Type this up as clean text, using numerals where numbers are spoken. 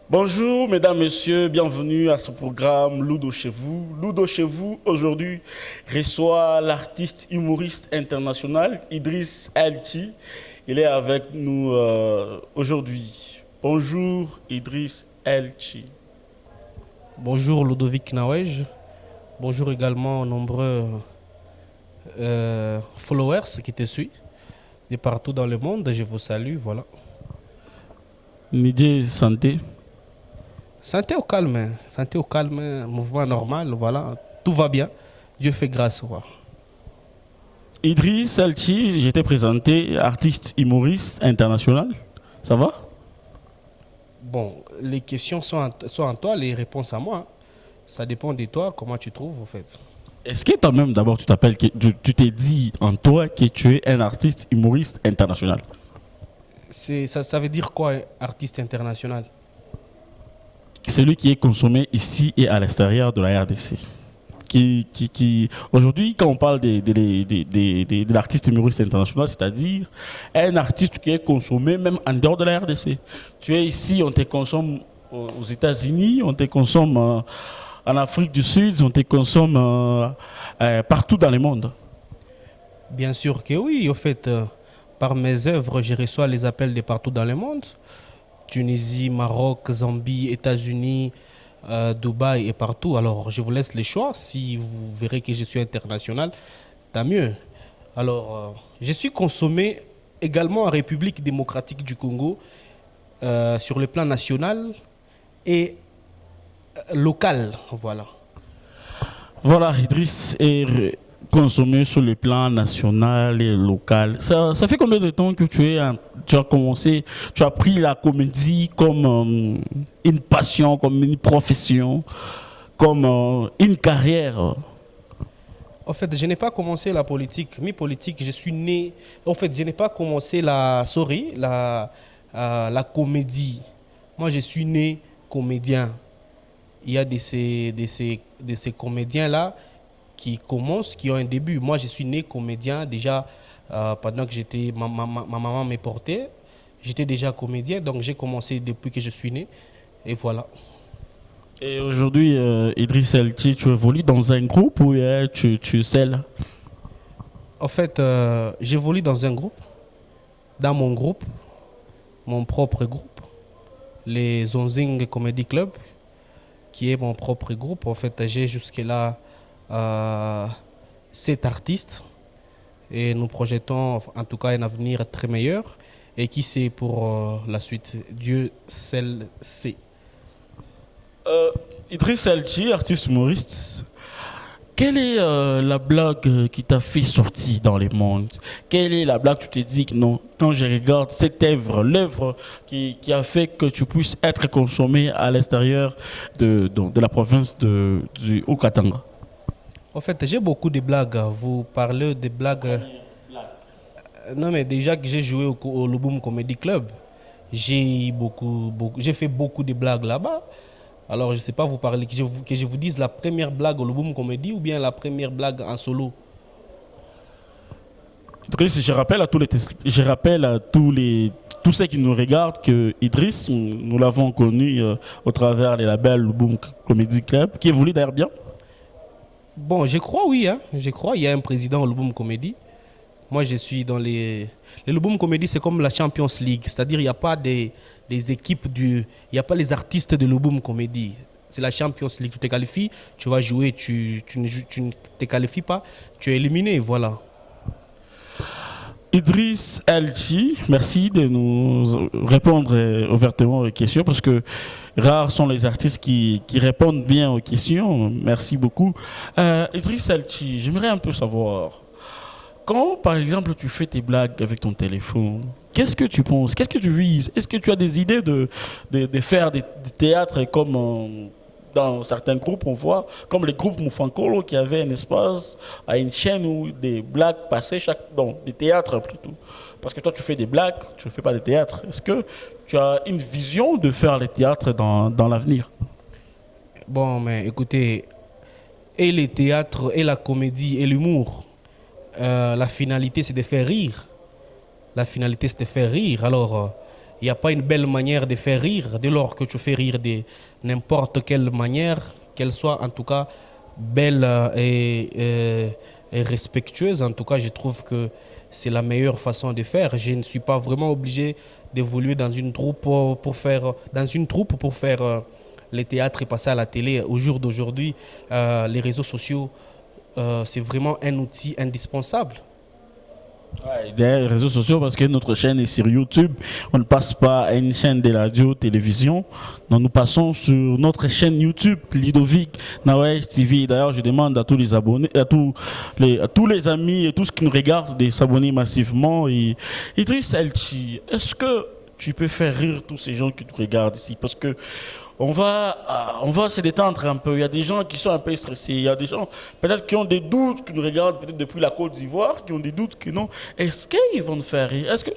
Bonjour mesdames, messieurs, bienvenue à ce programme Ludo chez vous. Ludo chez vous, aujourd'hui, reçoit l'artiste humoriste international Idriss Elchi. Il est avec nous aujourd'hui. Bonjour Idriss Elchi. Bonjour Ludovic Nawej. Bonjour également aux nombreux followers qui te suivent de partout dans le monde. Je vous salue, voilà. Nidje Santé. Santé au calme, mouvement normal, voilà. Tout va bien. Dieu fait grâce. Voilà. Idriss Elchi, j'étais présenté, artiste humoriste international. Ça va? Bon, les questions sont en toi, les réponses à moi. Ça dépend de toi, comment tu trouves, en fait. Est-ce que toi-même, d'abord, tu t'es dit en toi que tu es un artiste humoriste international? Ça veut dire quoi, artiste international? Celui qui est consommé ici et à l'extérieur de la RDC. Aujourd'hui, quand on parle de l'artiste humoriste international, c'est-à-dire un artiste qui est consommé même en dehors de la RDC. Tu es ici, on te consomme aux États-Unis, on te consomme en Afrique du Sud, on te consomme partout dans le monde. Bien sûr que oui, au fait, par mes œuvres, je reçois les appels de partout dans le monde. Tunisie, Maroc, Zambie, États-Unis, Dubaï et partout. Alors, je vous laisse les choix. Si vous verrez que je suis international, tant mieux. Alors, je suis consommé également en République démocratique du Congo, sur le plan national et local. Voilà. Voilà, Idriss est consommé sur le plan national et local. Ça fait combien de temps que tu as commencé, tu as pris la comédie comme une passion, comme une profession, comme une carrière? En fait, je n'ai pas commencé la politique. Mi-politique, je suis né. En fait, je n'ai pas commencé la comédie. Moi, je suis né comédien. Il y a de ces comédiens-là qui commencent, qui ont un début. Moi, je suis né comédien déjà pendant que ma maman me portait. J'étais déjà comédien, donc j'ai commencé depuis que je suis né. Et voilà. Et aujourd'hui, Idriss Elchi, tu évolues dans un groupe ou tu es seul? En fait, j'évolue dans un groupe, dans mon propre groupe, les Zonzing Comedy Club, qui est mon propre groupe. En fait, j'ai jusque-là 7 artistes et nous projetons en tout cas un avenir très meilleur. Et qui sait pour la suite, Dieu seul sait. Idriss Elchi, artiste humoriste, quelle est la blague qui t'a fait sortir dans les mondes? Quelle est la blague que tu t'es dit que non, quand je regarde cette œuvre, l'œuvre qui a fait que tu puisses être consommé à l'extérieur de la province du Haut-Katanga? En fait, j'ai beaucoup de blagues. Vous parlez de blagues. Non, mais déjà que j'ai joué au Luboum Comedy Club, j'ai fait beaucoup de blagues là-bas. Alors, je ne sais pas vous parler, que je vous dise la première blague au Luboum Comedy ou bien la première blague en solo. Idriss, je rappelle à tous ceux qui nous regardent que Idriss, nous l'avons connu au travers des labels Luboum Comedy Club, qui évolue d'ailleurs bien. Bon, je crois oui, hein. Je crois il y a un président au Luboum Comedy. Moi, je suis dans les... Le Luboum Comedy, c'est comme la Champions League. C'est-à-dire, il n'y a pas des équipes il n'y a pas les artistes de Luboum Comedy. C'est la Champions League. Tu te qualifies, tu vas jouer, tu ne te qualifies pas, tu es éliminé, voilà. Idriss Elchi, merci de nous répondre ouvertement aux questions parce que rares sont les artistes qui répondent bien aux questions. Merci beaucoup. Idriss Elchi, j'aimerais un peu savoir, quand par exemple tu fais tes blagues avec ton téléphone, qu'est-ce que tu penses? Qu'est-ce que tu vises? Est-ce que tu as des idées de faire du théâtre comme dans certains groupes, on voit, comme les groupes Moufankolo qui avaient un espace à une chaîne où des blagues passaient des théâtres plutôt. Parce que toi, tu fais des blagues, tu ne fais pas de théâtre. Est-ce que tu as une vision de faire les théâtres dans l'avenir? Bon, mais écoutez, et les théâtres, et la comédie, et l'humour, la finalité, c'est de faire rire. La finalité, c'est de faire rire. Alors, il n'y a pas une belle manière de faire rire. Dès lors que tu fais rire de n'importe quelle manière, qu'elle soit en tout cas belle et respectueuse, en tout cas, je trouve que c'est la meilleure façon de faire. Je ne suis pas vraiment obligé d'évoluer dans une troupe pour faire les théâtres et passer à la télé. Au jour d'aujourd'hui, les réseaux sociaux, c'est vraiment un outil indispensable. Ouais, des réseaux sociaux parce que notre chaîne est sur YouTube. On ne passe pas à une chaîne de radio-télévision. Donc nous passons sur notre chaîne YouTube, Ludovic Nawaj TV. D'ailleurs, je demande à tous les abonnés, à tous les amis et tous ceux qui nous regardent de s'abonner massivement. Et Idriss Elchi, est-ce que tu peux faire rire tous ces gens qui te regardent ici? Parce que on va se détendre un peu. Il y a des gens qui sont un peu stressés. Il y a des gens peut-être qui ont des doutes, qui nous regardent peut-être depuis la Côte d'Ivoire, qui ont des doutes que non. Est-ce qu'ils vont nous faire rire? Est-ce que